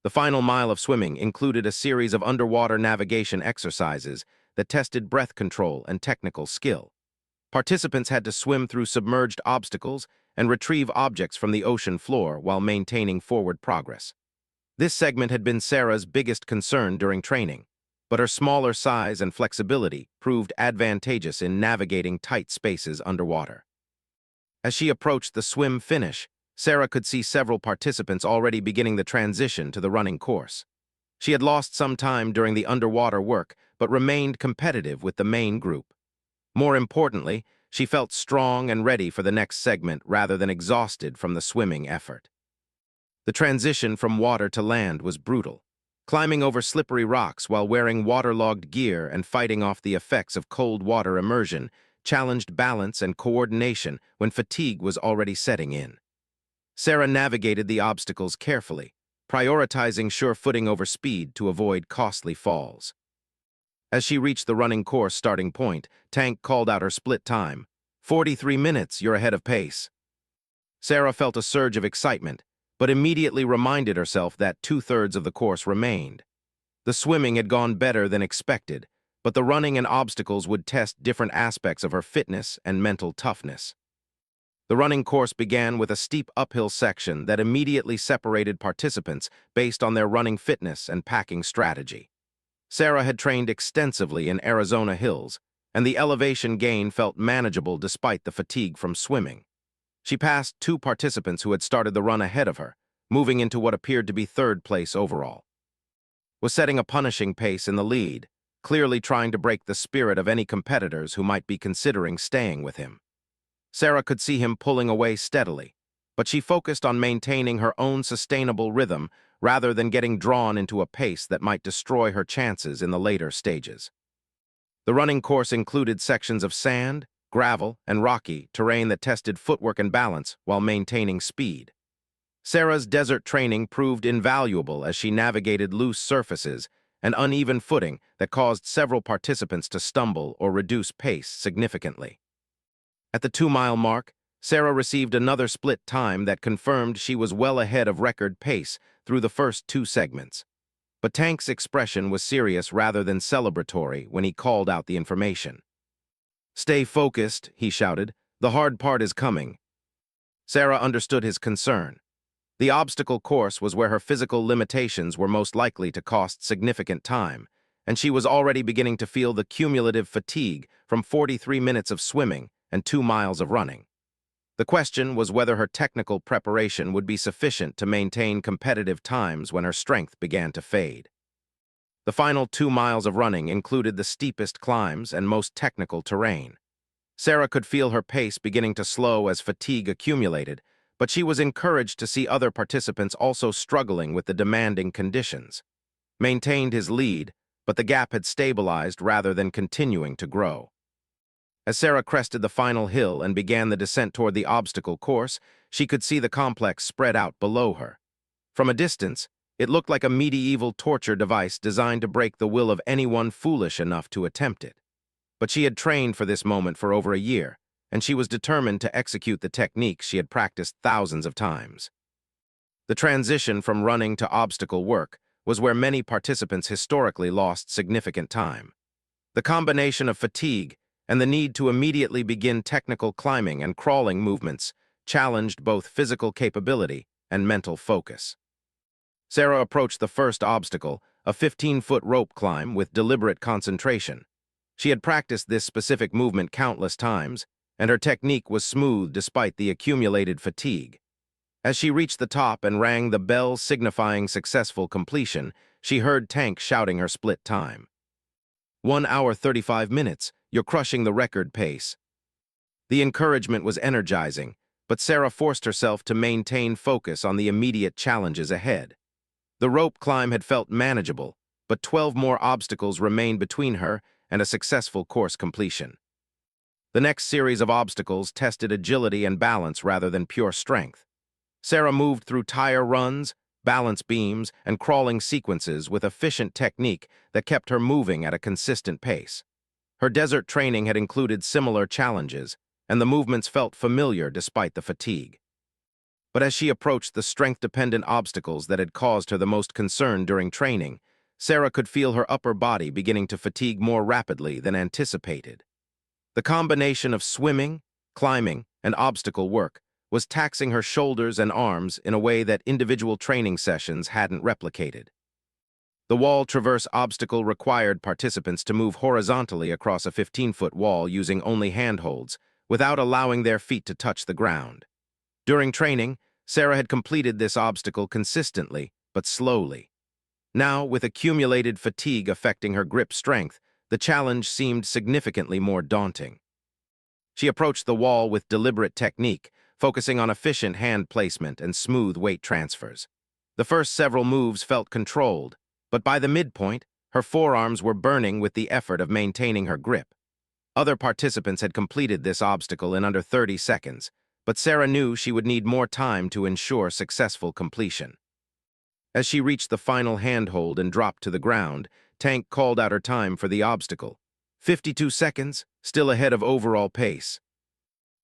The final mile of swimming included a series of underwater navigation exercises that tested breath control and technical skill. Participants had to swim through submerged obstacles and retrieve objects from the ocean floor while maintaining forward progress. This segment had been Sarah's biggest concern during training, but her smaller size and flexibility proved advantageous in navigating tight spaces underwater. As she approached the swim finish, Sarah could see several participants already beginning the transition to the running course. She had lost some time during the underwater work, but remained competitive with the main group. More importantly, she felt strong and ready for the next segment rather than exhausted from the swimming effort. The transition from water to land was brutal. Climbing over slippery rocks while wearing waterlogged gear and fighting off the effects of cold water immersion challenged balance and coordination when fatigue was already setting in. Sarah navigated the obstacles carefully, prioritizing sure footing over speed to avoid costly falls. As she reached the running course starting point, Tank called out her split time. 43 minutes, you're ahead of pace." Sarah felt a surge of excitement, but immediately reminded herself that 2/3 of the course remained. The swimming had gone better than expected, but the running and obstacles would test different aspects of her fitness and mental toughness. The running course began with a steep uphill section that immediately separated participants based on their running fitness and packing strategy. Sarah had trained extensively in Arizona hills, and the elevation gain felt manageable despite the fatigue from swimming. She passed 2 participants who had started the run ahead of her, moving into what appeared to be 3rd place overall. Was setting a punishing pace in the lead, clearly trying to break the spirit of any competitors who might be considering staying with him. Sarah could see him pulling away steadily, but she focused on maintaining her own sustainable rhythm rather than getting drawn into a pace that might destroy her chances in the later stages. The running course included sections of sand, gravel, and rocky terrain that tested footwork and balance while maintaining speed. Sarah's desert training proved invaluable as she navigated loose surfaces and uneven footing that caused several participants to stumble or reduce pace significantly. At the 2-mile mark, Sarah received another split time that confirmed she was well ahead of record pace through the first 2 segments. But Tank's expression was serious rather than celebratory when he called out the information. "Stay focused," he shouted. "The hard part is coming." Sarah understood his concern. The obstacle course was where her physical limitations were most likely to cost significant time, and she was already beginning to feel the cumulative fatigue from 43 minutes of swimming and 2 miles of running. The question was whether her technical preparation would be sufficient to maintain competitive times when her strength began to fade. The final 2 miles of running included the steepest climbs and most technical terrain. Sarah could feel her pace beginning to slow as fatigue accumulated, but she was encouraged to see other participants also struggling with the demanding conditions. Maintained his lead, but the gap had stabilized rather than continuing to grow. As Sarah crested the final hill and began the descent toward the obstacle course, she could see the complex spread out below her. From a distance, it looked like a medieval torture device designed to break the will of anyone foolish enough to attempt it. But she had trained for this moment for over a year, and she was determined to execute the techniques she had practiced thousands of times. The transition from running to obstacle work was where many participants historically lost significant time. The combination of fatigue and the need to immediately begin technical climbing and crawling movements challenged both physical capability and mental focus. Sarah approached the first obstacle, a 15-foot rope climb, with deliberate concentration. She had practiced this specific movement countless times, and her technique was smooth despite the accumulated fatigue. As she reached the top and rang the bell signifying successful completion, she heard Tank shouting her split time. 1 hour 35 minutes, you're crushing the record pace. The encouragement was energizing, but Sarah forced herself to maintain focus on the immediate challenges ahead. The rope climb had felt manageable, but 12 more obstacles remained between her and a successful course completion. The next series of obstacles tested agility and balance rather than pure strength. Sarah moved through tire runs, balance beams, and crawling sequences with efficient technique that kept her moving at a consistent pace. Her desert training had included similar challenges, and the movements felt familiar despite the fatigue. But as she approached the strength-dependent obstacles that had caused her the most concern during training, Sarah could feel her upper body beginning to fatigue more rapidly than anticipated. The combination of swimming, climbing, and obstacle work was taxing her shoulders and arms in a way that individual training sessions hadn't replicated. The wall traverse obstacle required participants to move horizontally across a 15-foot wall using only handholds, without allowing their feet to touch the ground. During training, Sarah had completed this obstacle consistently, but slowly. Now, with accumulated fatigue affecting her grip strength, the challenge seemed significantly more daunting. She approached the wall with deliberate technique, focusing on efficient hand placement and smooth weight transfers. The first several moves felt controlled, but by the midpoint, her forearms were burning with the effort of maintaining her grip. Other participants had completed this obstacle in under 30 seconds, but Sarah knew she would need more time to ensure successful completion. As she reached the final handhold and dropped to the ground, Tank called out her time for the obstacle. 52 seconds, still ahead of overall pace.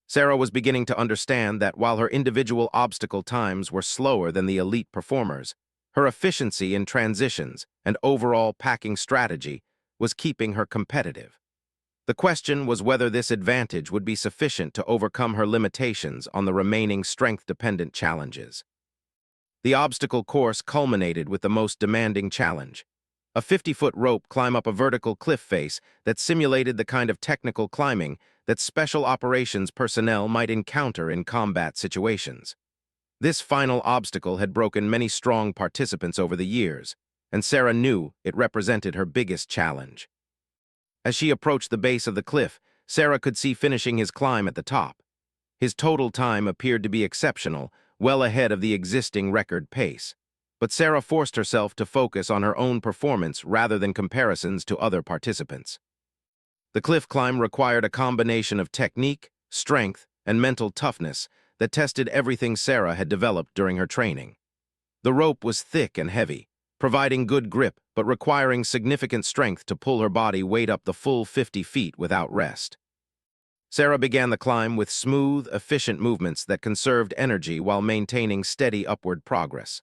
Sarah was beginning to understand that while her individual obstacle times were slower than the elite performers, her efficiency in transitions and overall packing strategy was keeping her competitive. The question was whether this advantage would be sufficient to overcome her limitations on the remaining strength-dependent challenges. The obstacle course culminated with the most demanding challenge, a 50-foot rope climb up a vertical cliff face that simulated the kind of technical climbing that special operations personnel might encounter in combat situations. This final obstacle had broken many strong participants over the years, and Sarah knew it represented her biggest challenge. As she approached the base of the cliff, Sarah could see finishing his climb at the top. His total time appeared to be exceptional, well ahead of the existing record pace. But Sarah forced herself to focus on her own performance rather than comparisons to other participants. The cliff climb required a combination of technique, strength, and mental toughness that tested everything Sarah had developed during her training. The rope was thick and heavy, providing good grip but requiring significant strength to pull her body weight up the full 50 feet without rest. Sarah began the climb with smooth, efficient movements that conserved energy while maintaining steady upward progress.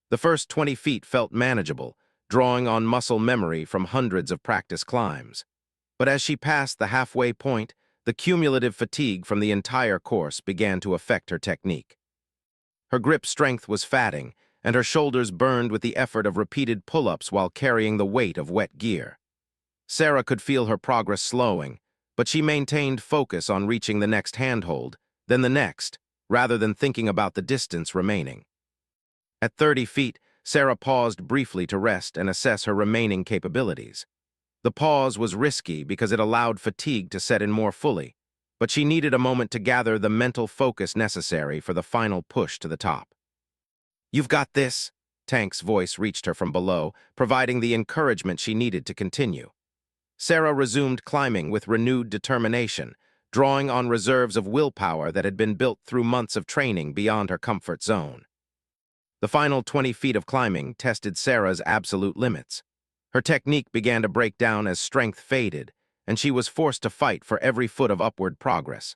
The first 20 feet felt manageable, drawing on muscle memory from hundreds of practice climbs. But as she passed the halfway point, the cumulative fatigue from the entire course began to affect her technique. Her grip strength was fatting, and her shoulders burned with the effort of repeated pull-ups while carrying the weight of wet gear. Sarah could feel her progress slowing, but she maintained focus on reaching the next handhold, then the next, rather than thinking about the distance remaining. At 30 feet, Sarah paused briefly to rest and assess her remaining capabilities. The pause was risky because it allowed fatigue to set in more fully, but she needed a moment to gather the mental focus necessary for the final push to the top. "You've got this," Tank's voice reached her from below, providing the encouragement she needed to continue. Sarah resumed climbing with renewed determination, drawing on reserves of willpower that had been built through months of training beyond her comfort zone. The final 20 feet of climbing tested Sarah's absolute limits. Her technique began to break down as strength faded, and she was forced to fight for every foot of upward progress.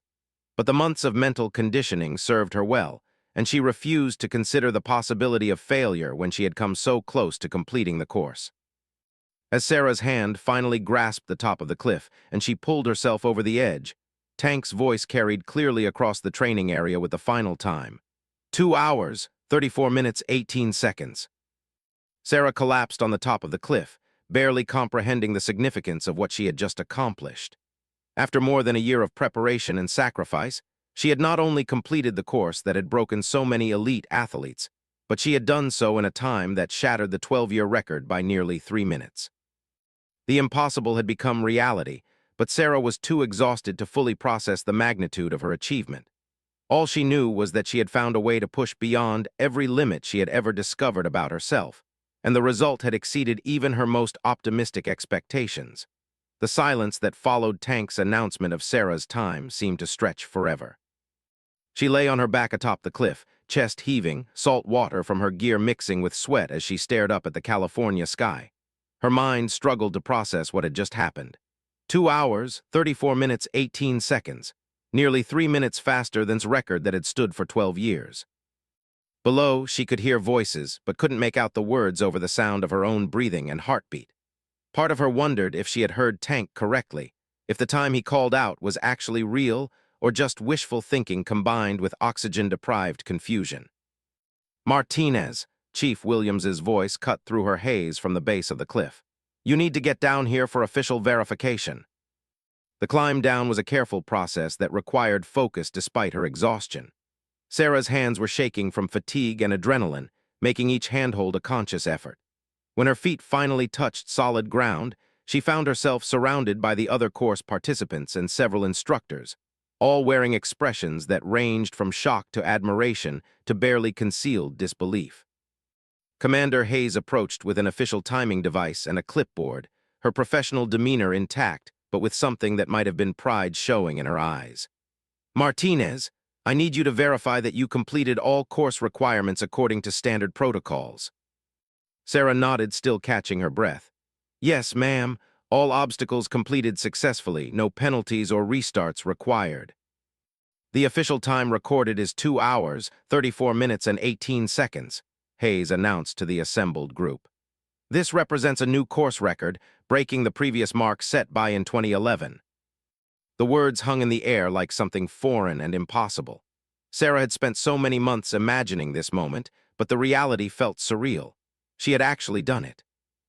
But the months of mental conditioning served her well, and she refused to consider the possibility of failure when she had come so close to completing the course. As Sarah's hand finally grasped the top of the cliff and she pulled herself over the edge, Tank's voice carried clearly across the training area with the final time. 2 hours, 34 minutes, 18 seconds. Sarah collapsed on the top of the cliff, barely comprehending the significance of what she had just accomplished. After more than a year of preparation and sacrifice, she had not only completed the course that had broken so many elite athletes, but she had done so in a time that shattered the 12-year record by nearly 3 minutes. The impossible had become reality, but Sarah was too exhausted to fully process the magnitude of her achievement. All she knew was that she had found a way to push beyond every limit she had ever discovered about herself, and the result had exceeded even her most optimistic expectations. The silence that followed Tank's announcement of Sarah's time seemed to stretch forever. She lay on her back atop the cliff, chest heaving, salt water from her gear mixing with sweat as she stared up at the California sky. Her mind struggled to process what had just happened. 2 hours, 34 minutes, 18 seconds, nearly 3 minutes faster than's record that had stood for 12 years. Below, she could hear voices, but couldn't make out the words over the sound of her own breathing and heartbeat. Part of her wondered if she had heard Tank correctly, if the time he called out was actually real or just wishful thinking combined with oxygen-deprived confusion. Martinez, Chief Williams's voice cut through her haze from the base of the cliff. You need to get down here for official verification. The climb down was a careful process that required focus despite her exhaustion. Sarah's hands were shaking from fatigue and adrenaline, making each handhold a conscious effort. When her feet finally touched solid ground, she found herself surrounded by the other course participants and several instructors, all wearing expressions that ranged from shock to admiration to barely concealed disbelief. Commander Hayes approached with an official timing device and a clipboard, her professional demeanor intact, but with something that might have been pride showing in her eyes. Martinez, I need you to verify that you completed all course requirements according to standard protocols. Sarah nodded, still catching her breath. Yes, ma'am. All obstacles completed successfully, no penalties or restarts required. The official time recorded is 2 hours, 34 minutes and 18 seconds, Hayes announced to the assembled group. This represents a new course record, breaking the previous mark set by in 2011. The words hung in the air like something foreign and impossible. Sarah had spent so many months imagining this moment, but the reality felt surreal. She had actually done it.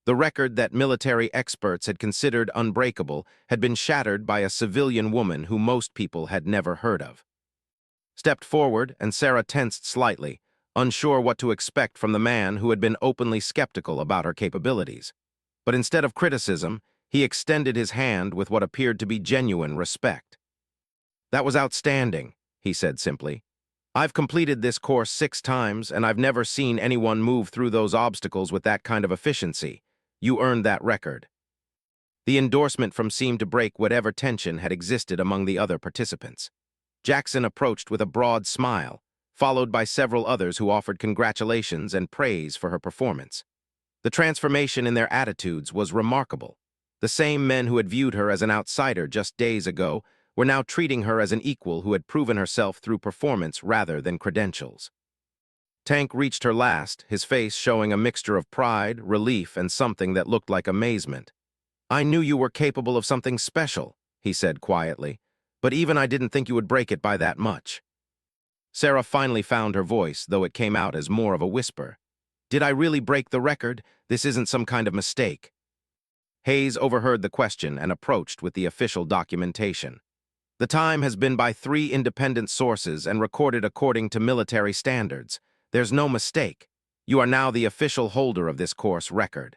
The record that military experts had considered unbreakable had been shattered by a civilian woman who most people had never heard of. Stepped forward, and Sarah tensed slightly, unsure what to expect from the man who had been openly skeptical about her capabilities. But instead of criticism, he extended his hand with what appeared to be genuine respect. That was outstanding, he said simply. I've completed this course 6 times, and I've never seen anyone move through those obstacles with that kind of efficiency. You earned that record. The endorsement seemed to break whatever tension had existed among the other participants. Jackson approached with a broad smile, followed by several others who offered congratulations and praise for her performance. The transformation in their attitudes was remarkable. The same men who had viewed her as an outsider just days ago were now treating her as an equal who had proven herself through performance rather than credentials. Tank reached her last, his face showing a mixture of pride, relief, and something that looked like amazement. I knew you were capable of something special, he said quietly, but even I didn't think you would break it by that much. Sarah finally found her voice, though it came out as more of a whisper. Did I really break the record? This isn't some kind of mistake. Hayes overheard the question and approached with the official documentation. The time has been by 3 independent sources and recorded according to military standards. There's no mistake. You are now the official holder of this course record.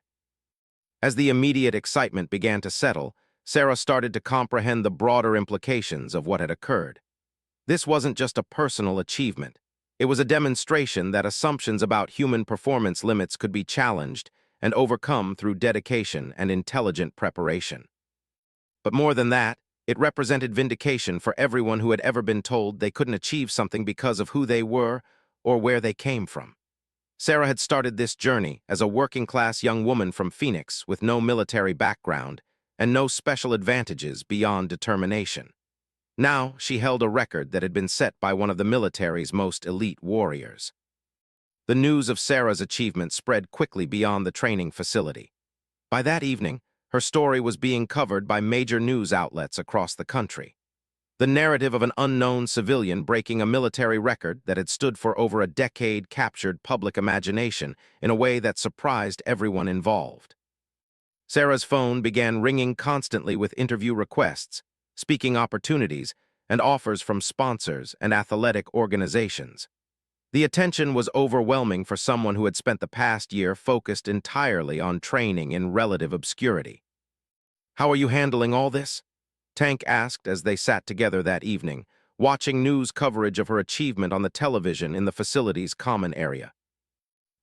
As the immediate excitement began to settle, Sarah started to comprehend the broader implications of what had occurred. This wasn't just a personal achievement. It was a demonstration that assumptions about human performance limits could be challenged and overcome through dedication and intelligent preparation. But more than that, it represented vindication for everyone who had ever been told they couldn't achieve something because of who they were or where they came from. Sarah had started this journey as a working-class young woman from Phoenix with no military background and no special advantages beyond determination. Now, she held a record that had been set by one of the military's most elite warriors. The news of Sarah's achievement spread quickly beyond the training facility. By that evening, her story was being covered by major news outlets across the country. The narrative of an unknown civilian breaking a military record that had stood for over a decade captured public imagination in a way that surprised everyone involved. Sarah's phone began ringing constantly with interview requests, speaking opportunities, and offers from sponsors and athletic organizations. The attention was overwhelming for someone who had spent the past year focused entirely on training in relative obscurity. "How are you handling all this?" Tank asked as they sat together that evening, watching news coverage of her achievement on the television in the facility's common area.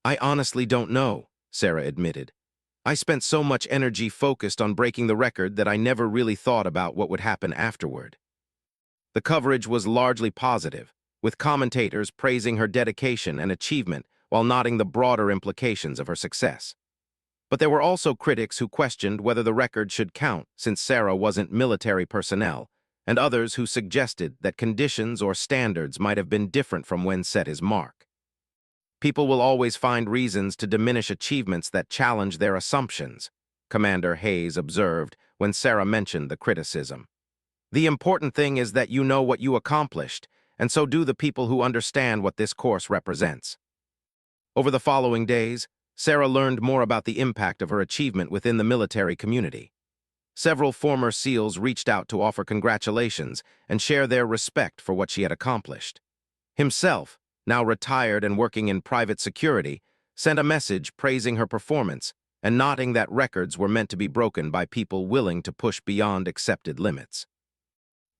"I honestly don't know," Sarah admitted. "I spent so much energy focused on breaking the record that I never really thought about what would happen afterward." The coverage was largely positive, with commentators praising her dedication and achievement while noting the broader implications of her success. But there were also critics who questioned whether the record should count since Sarah wasn't military personnel, and others who suggested that conditions or standards might have been different from when set his mark. "People will always find reasons to diminish achievements that challenge their assumptions," Commander Hayes observed when Sarah mentioned the criticism. "The important thing is that you know what you accomplished, and so do the people who understand what this course represents." Over the following days, Sarah learned more about the impact of her achievement within the military community. Several former SEALs reached out to offer congratulations and share their respect for what she had accomplished. Himself, now retired and working in private security, sent a message praising her performance and noting that records were meant to be broken by people willing to push beyond accepted limits.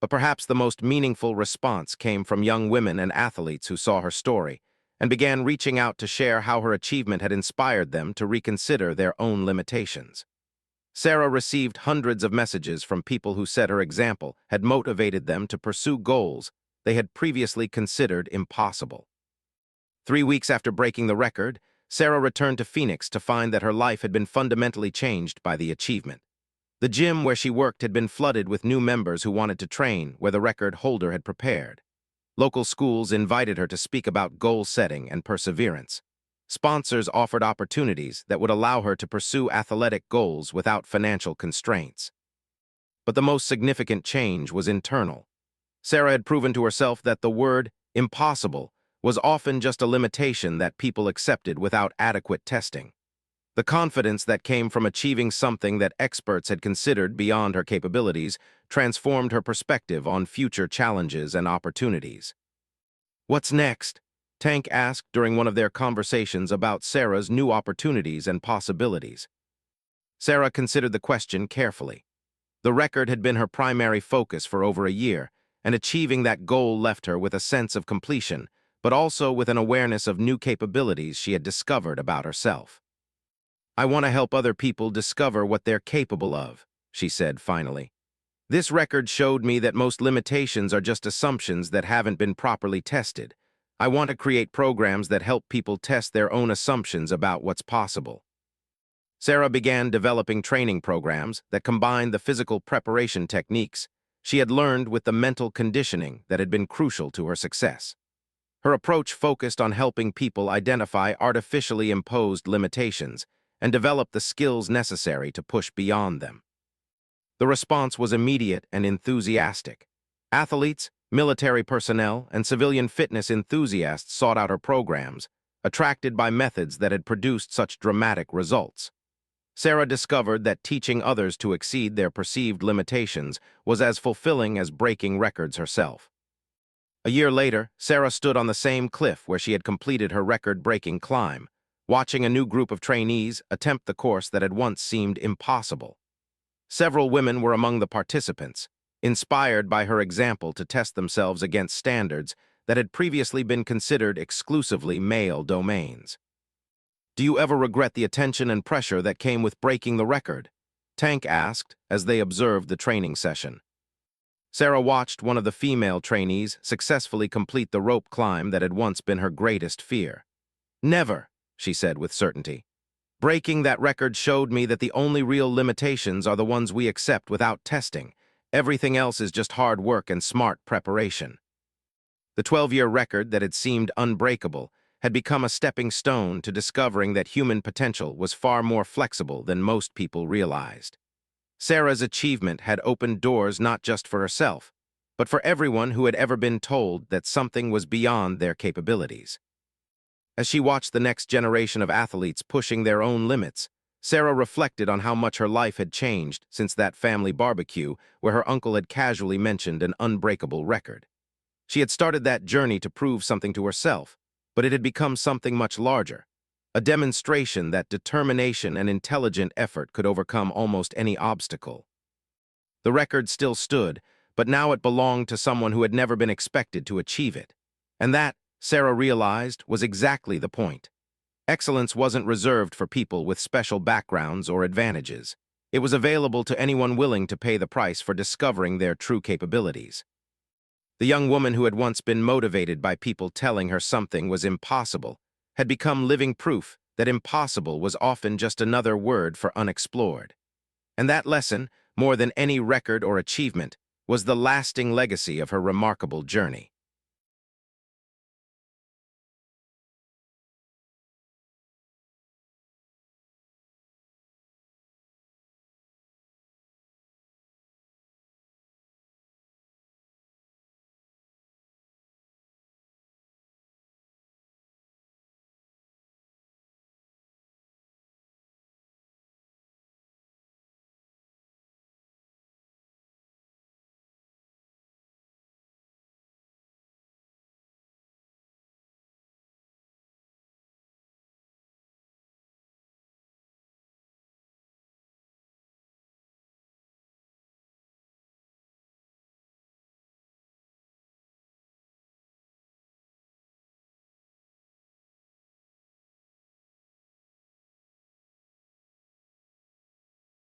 But perhaps the most meaningful response came from young women and athletes who saw her story and began reaching out to share how her achievement had inspired them to reconsider their own limitations. Sarah received hundreds of messages from people who said her example had motivated them to pursue goals they had previously considered impossible. 3 weeks after breaking the record, Sarah returned to Phoenix to find that her life had been fundamentally changed by the achievement. The gym where she worked had been flooded with new members who wanted to train where the record holder had prepared. Local schools invited her to speak about goal setting and perseverance. Sponsors offered opportunities that would allow her to pursue athletic goals without financial constraints. But the most significant change was internal. Sarah had proven to herself that the word impossible was often just a limitation that people accepted without adequate testing. The confidence that came from achieving something that experts had considered beyond her capabilities transformed her perspective on future challenges and opportunities. "What's next?" Tank asked during one of their conversations about Sarah's new opportunities and possibilities. Sarah considered the question carefully. The record had been her primary focus for over a year, and achieving that goal left her with a sense of completion, but also with an awareness of new capabilities she had discovered about herself. "I want to help other people discover what they're capable of," she said finally. "This record showed me that most limitations are just assumptions that haven't been properly tested. I want to create programs that help people test their own assumptions about what's possible." Sarah began developing training programs that combined the physical preparation techniques she had learned with the mental conditioning that had been crucial to her success. Her approach focused on helping people identify artificially imposed limitations and develop the skills necessary to push beyond them. The response was immediate and enthusiastic. Athletes, military personnel, and civilian fitness enthusiasts sought out her programs, attracted by methods that had produced such dramatic results. Sarah discovered that teaching others to exceed their perceived limitations was as fulfilling as breaking records herself. A year later, Sarah stood on the same cliff where she had completed her record-breaking climb, watching a new group of trainees attempt the course that had once seemed impossible. Several women were among the participants, inspired by her example to test themselves against standards that had previously been considered exclusively male domains. "Do you ever regret the attention and pressure that came with breaking the record?" Tank asked as they observed the training session. Sarah watched one of the female trainees successfully complete the rope climb that had once been her greatest fear. "Never," she said with certainty. "Breaking that record showed me that the only real limitations are the ones we accept without testing. Everything else is just hard work and smart preparation." The 12-year record that had seemed unbreakable had become a stepping stone to discovering that human potential was far more flexible than most people realized. Sarah's achievement had opened doors not just for herself, but for everyone who had ever been told that something was beyond their capabilities. As she watched the next generation of athletes pushing their own limits, Sarah reflected on how much her life had changed since that family barbecue where her uncle had casually mentioned an unbreakable record. She had started that journey to prove something to herself, but it had become something much larger, a demonstration that determination and intelligent effort could overcome almost any obstacle. The record still stood, but now it belonged to someone who had never been expected to achieve it. And that, Sarah realized, was exactly the point. Excellence wasn't reserved for people with special backgrounds or advantages. It was available to anyone willing to pay the price for discovering their true capabilities. The young woman who had once been motivated by people telling her something was impossible had become living proof that impossible was often just another word for unexplored. And that lesson, more than any record or achievement, was the lasting legacy of her remarkable journey.